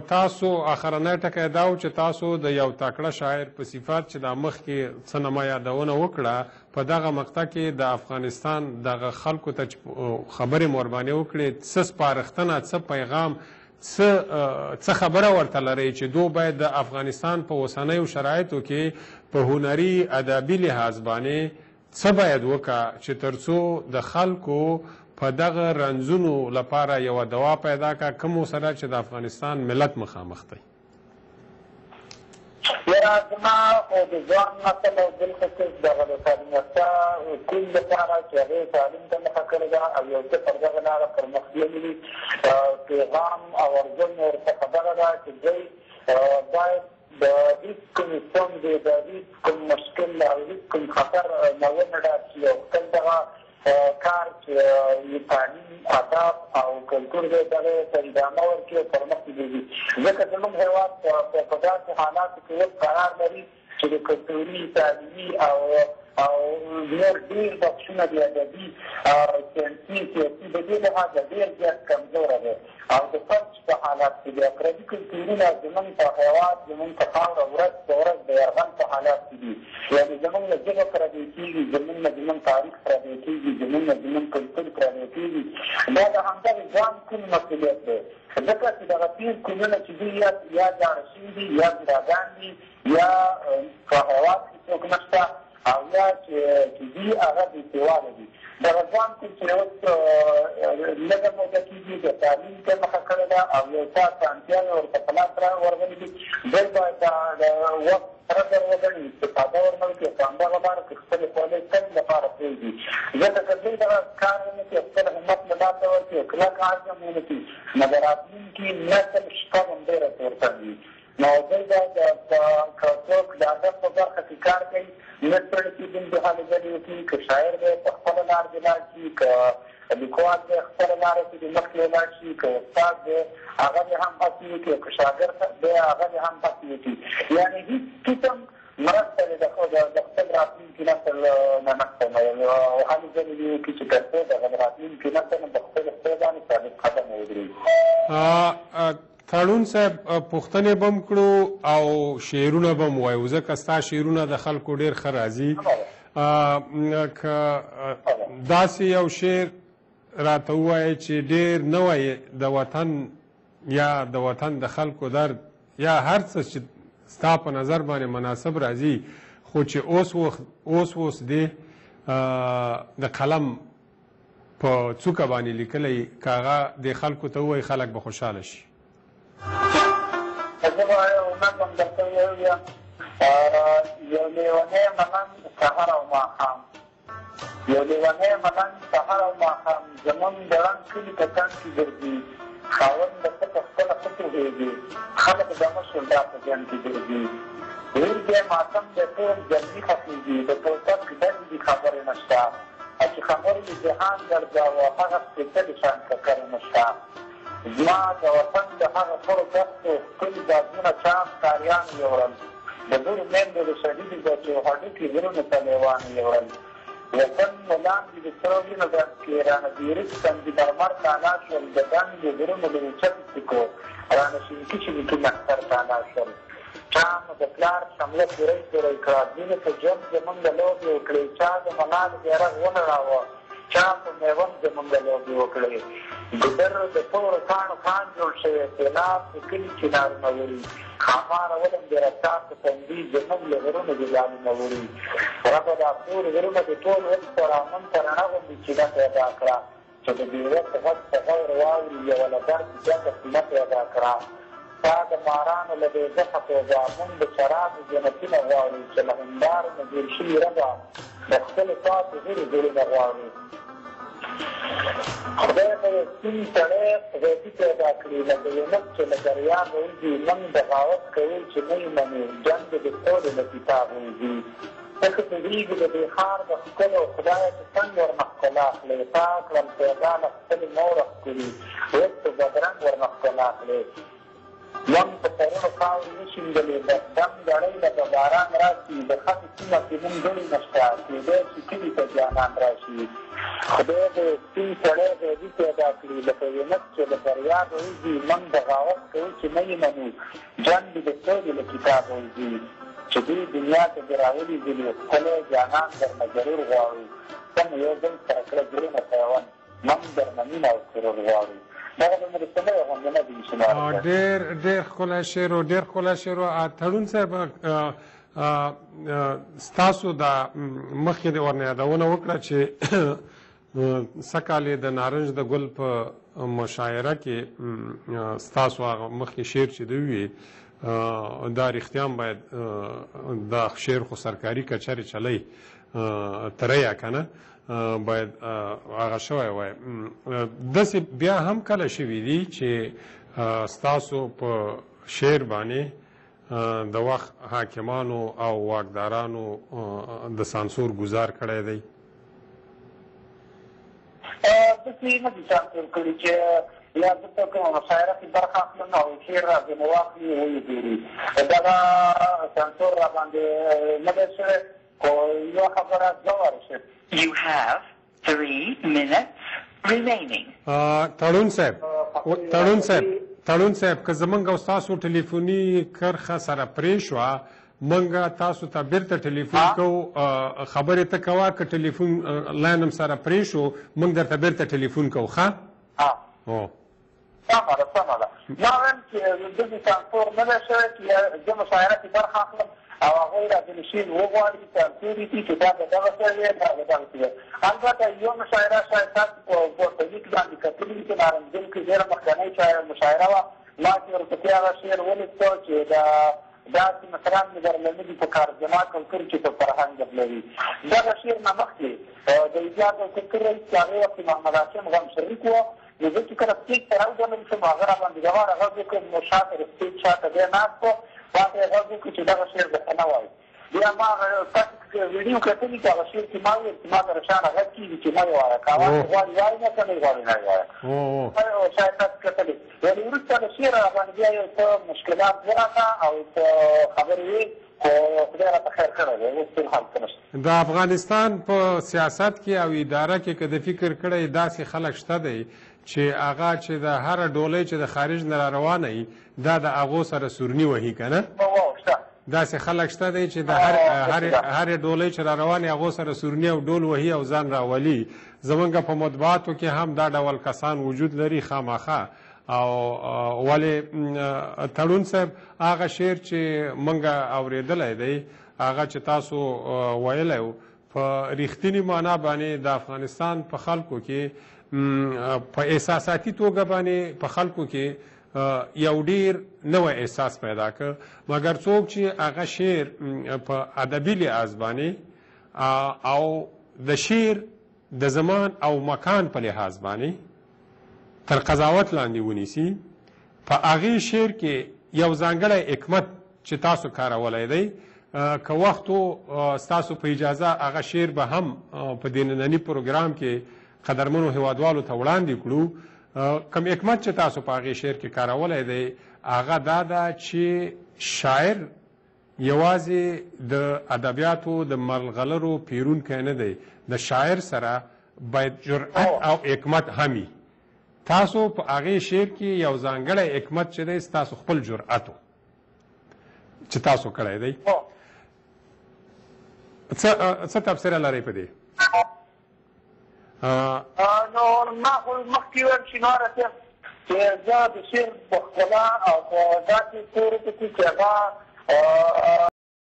تاسو اخرنی ټکی دا و چې تاسو د یو تکړه شاعر په صفت چې دا مخکې څه نما یادونه وکړه په دغه مقطع کې د افغانستان دغه خلکو ته خبرې مهرباني وکړې څه سپارښتنه څه پیغام څه خبره ورته لرئ چې دو باید د افغانستان په اوسنیو شرایطو کې په هنري ادبي لحاظ باندې څه باید وکړه چې تر څو د خلکو په دغه رنځونو لپاره یوه دوا پیدا کړه کومو سره چې د افغانستان ملت مخامخ دی؟ یاره زما خو د ځوان نسل او بالخصوص دغه د تعلیم یافته ټیم لپاره چې هغې تعلیم ته مخه کړې ده او یو څه پر دغه لاره پرمخ تللي دي پیغام او ارزونه ورڅخه دغه ده چې دوی باید د هېڅ کومې ستونزې د هېڅ کوم مشکل او هېڅ کوم خطر نه ونډار شي او خپل دغه کار چې تعلیم ادب او کلتور دی دغه ته ادامه ورکړي او پرمخ یوځي ځکه زموږ هېواد په داسې حالاتو کې اوس قرار لري چې د کلتوري تعلیمي او نور ډېر بخشونه د ادبي ساینسي سیاسي د دې لحاظه ډېر زیات کمزوره دی او د فرج په حالات کې د اقربي کلتورونه زموږ په هېواد زموږ په خاوره ورځ په ورځ د یرغل په حالات کې دي یعنې زموږ نه ژبه پردی کېږي زموږ نه زموږ تاریخ پردی کېږي زموږ نه زموږ کلتور پردی کېږي دا د همدغې ځوان کون مسؤلیت دی ځکه چې دغه تېر کونونه چې دي یا جاړه شوي دي یا بوډاګان دي یا په هېواد کې څوک نشته او یا چې دي هغه بېسېواده دي دغه ځوان کون چې اوس لږه موده کېږي د تعلیم ته مخه کړې ده او یو څه اسانتیاوې ورته په لاس ورغلي دي دوی باید د وخت قدر وګڼي استفاده ورنه وکړي په همدغه لاره کې خپلې خولۍ تل لپاره پرېږدي ځکه که دوی دغه کار ونه کړي خپل همت له لاسه ورکړي کلک عزم ونه کړي نو د راتلونکي نسل شپه هم ډېره تورته وي نو دوی باید که څوک د ادب په برخه کې کار کوي نه ستړي کېدونکي هلې ځلې وکړي که شاعر دی په خپله لار دې لاړ شي که لیکوال دی خپله لاره کې دې مخکې ولاړ شي که استاد دی هغه دې هم هڅې وکړي که شاګرد دی هغه دې هم هڅې وکړي یعنې هېڅ قسم مرسته دې د خپل راتلونکي نسل نه نشته او هلې ځلې دې وکړي چې تر څو دغه راتلونکي نسل نه د خپل باندې ثابت قدم ودرېږي. تړون صاحب پوښتنې به هم کړو او شعرونه به هم ووایو ځکه ستا شعرونه د خلکو ډېر ښه راځي که داسې یو شعر راته ووایې چې ډېر نه وایې د وطن یا د وطن د خلکو درد یا هر څه چې ستا په نظر باندې مناسب راځي خو چې اوس دی د قلم په څوکه باندې لیکلی که هغه د خلکو ته ووایي خلک به خوشحاله شي. زه به یو نظم درته ووایم یو لیونی ملنګ سهار او ماښام یو لیونی ملنګ سهار او ماښام زموږ د ړنګ کلي په څنګ کې ګرځي خاوند د څه په خپله ښه پوهېږي خلک د مشر دا په ځان کې ګرځي ویر دی ماتم د ټول جلدي ختمېږي د ټوټک ډنډ دي خبرې نشته او چې خبرې د جهان ګرځاوه هغه سپېڅلې شان ککرې نشته زما د وطن د هغه خړو دښتو ښکلي بازونه چاپ کاریانو یوړل د ډېرو میندو د شهیدو بچو هډوکي غرونو ته لیوانو یوړل وطن مو لاندې د سرو وینو ډک کې رانه ډېرک سنګي مرمر تالا شول د دنګو غرونو د اوچتو څیکو رانه شینکي شینکي نښتر تالا شول چا مو د پلار شمله پوری پوری کړه ځینې په ژوند زموږ د لوبې وکړې چا د ملال بیرغ ونړاوه چا په میوند زموږ د لوبې وکړې ګودر د تورو کاڼو خان جوړ شوی سیلاب د کلي چنارونه وړي خاماره ولم د رفتار په تندي زموږ له غرونو د ځانونه وړي ربه دا ټول غرونه د ټول وخت په رامن ته رڼا غوندې چینه پیدا کړه چې د بې وخت غږ په غور واوري یوه له درد زیاته سینه پیدا کړه ستا د مارانو له بېزخه توبه موږ د شرابو جنتونه غواړو چې له هندارو نه جوړ شوي ربه د خپلو پاتې هیلې زړونه غواړو خدای به یو سپین سړی غیبي پیدا کړي لکه یو نق چې له دریاب وځي موږ بغاوت کوو چې نه یې منو جنګ د ټولو له کتاب وځي ته ښه پوهېږي د دې ښار د ښکلو خدایه چې څنګه ورنه ښکلا کړې تا کړم پیدا له خپلې موره ښکلي اوس په بدرنګ ورنه ښکلا کړې موږ په سرونو خاورې وشیندلې د دم ګړۍ له به باران راشي د خټې سیمه کې موږ ګړي نشته کېدای شي کلي ته جانان راشي خدای د سپین سړی غیبي پیدا کړي لکه یونس چې له فریاد وځي موږ بغاوت کوو چې نه یې منو جنګ د سولې له کتاب وځي چې دوی دنیا ته دې راولي ځینې ښکلی جانان درنه ضرور غواړو سم یو بل سره کړه ګرېنه پیوند موږ درنه مینه او سرور غواړو دغه د مرستنیو غونډونه دي شمار ډېر ښکلی شعر و ډېر ښکلی شعر و تړون صاحب ستاسو دا مخکې د ورنه یادونه وکړه چې سږ کال د نارنج د ګل په مشاعره کې ستاسو هغه مخکې شعر چې دی وي دا رښتیا هم باید دا شعر خو سرکاري کچهرې چلی تریا که نه باید هغه شوی وای داسې بیا هم کله شوي دي چې ستاسو په شعر باندې د وخت حاکمانو او واکدارانو د سانسور ګزار کړی دی داسې نه دي سانسور کړي چې یا دلته کومه مشاعره کې برخه اخلم او شعر راځنې واخلي ویې ګوري دغه سانسور راباندې نه دی شوی خو یوه خبره ځواب شي. You have 3 minutes remaining. تړون صاحب که زمونږ او ستاسو ټلیفوني کرښه سره پرې شوه موږ تاسو ته بیرته ټلیفون کوو خبرې ته کوه که ټلیفون لاین هم سره پرې شو موږ درته بیرته ټلیفون کوو ښه سمه ده ما وایم چې داسې سانسور نه دی شوی چې زه مشاعره کې برخه اخلم او هغوی راځنې شعر وغواړي سانسوري دي چې دا به دغه څه وي دا به دغه څه وي البته یو مشاعره شاید تاسو په لیک باندې کتلي وي چې نارنجګل کې ډېره مخکنۍ مشاعره وه ما چې ورپسې هغه شعر ولیکه چې داسې مشران مې درله نه دي په کارجما کلتور کې په فرهنګ لري دغه شعر نه مخکې د ایجاد او کلتور رئیس چې هغې وخت محمد هاشم غم شریک وه نو زه چې کله سټیج ته راوګرځم شوم هغه راباندې دغه غږ وکړ نو شاته د سټیج شاته دی ناست و ما ته یې غږ وکړو چې دغه شعر درته نه وایي بیا ما تاسو ویډیو کتلي چې هغه شعر چې ما ویل چې ما ته شانه غږ کېږي چې مه یې وایه که اواز غواړي وایي نه که نه یې غواړي نه یې وایه شاید تاسو کتلي یعنې وروسته د شعر راباندې بیا یو څه مشکلات وراته او څه خبرې وې خو خدای راته خیر کړی دی اوس ټول حالت نشته د افغانستان په سیاست کې او اداره کې که د فکر کړی داسې خلک شته دی چې هغه چې د هره ډولۍ چې د خارج نه را روانه وي دا د هغو سره سورني وهي که نه داسې خلک شته دی چې د هرې ډولۍ چې را روانې هغو سره سورني او ډول وهي او ځان راولي زمونږ په مطبوعاتو کې هم دا ډول کسان وجود لري خامخا او ولې تړون صاحب هغه شعر چې موږ اورېدلی دی هغه چې تاسو ویلی و په رښتینې معنا باندې د افغانستان په خلکو کې په احساساتي توګه باندې په خلکو کې یو ډیر نوی احساس پیدا کړ مګر څوک چې هغه شعر په ادبي لحاظ باندې او د شعر د زمان او مکان په لحاظ باندې تر قضاوت لاندې ونیسي په هغې شعر کې یو ځانګړی حکمت چې تاسو کارولی دی که وخت ستاسو په اجازه هغه شعر به هم په دې ننني پروګرام کې قدرمنو هیوادوالو ته وړاندې کړو کوم حکمت چې تاسو په هغې شعر کې کارولی دی هغه دا ده چې شاعر یوازې د ادبیاتو د ملغلرو پیرونکی نه دی د شاعر سره باید جرأت او حکمت هم وي تاسو په هغې شعر کې یو ځانګړی حکمت چې دی ستاسو خپل جرأت چې تاسو کړی دی څه تبصره لرئ په دې نو ما خو مخکې ویل چې نوره صاحب چې زه د شعر په ښکلا او په داسې تورو کې چې هغه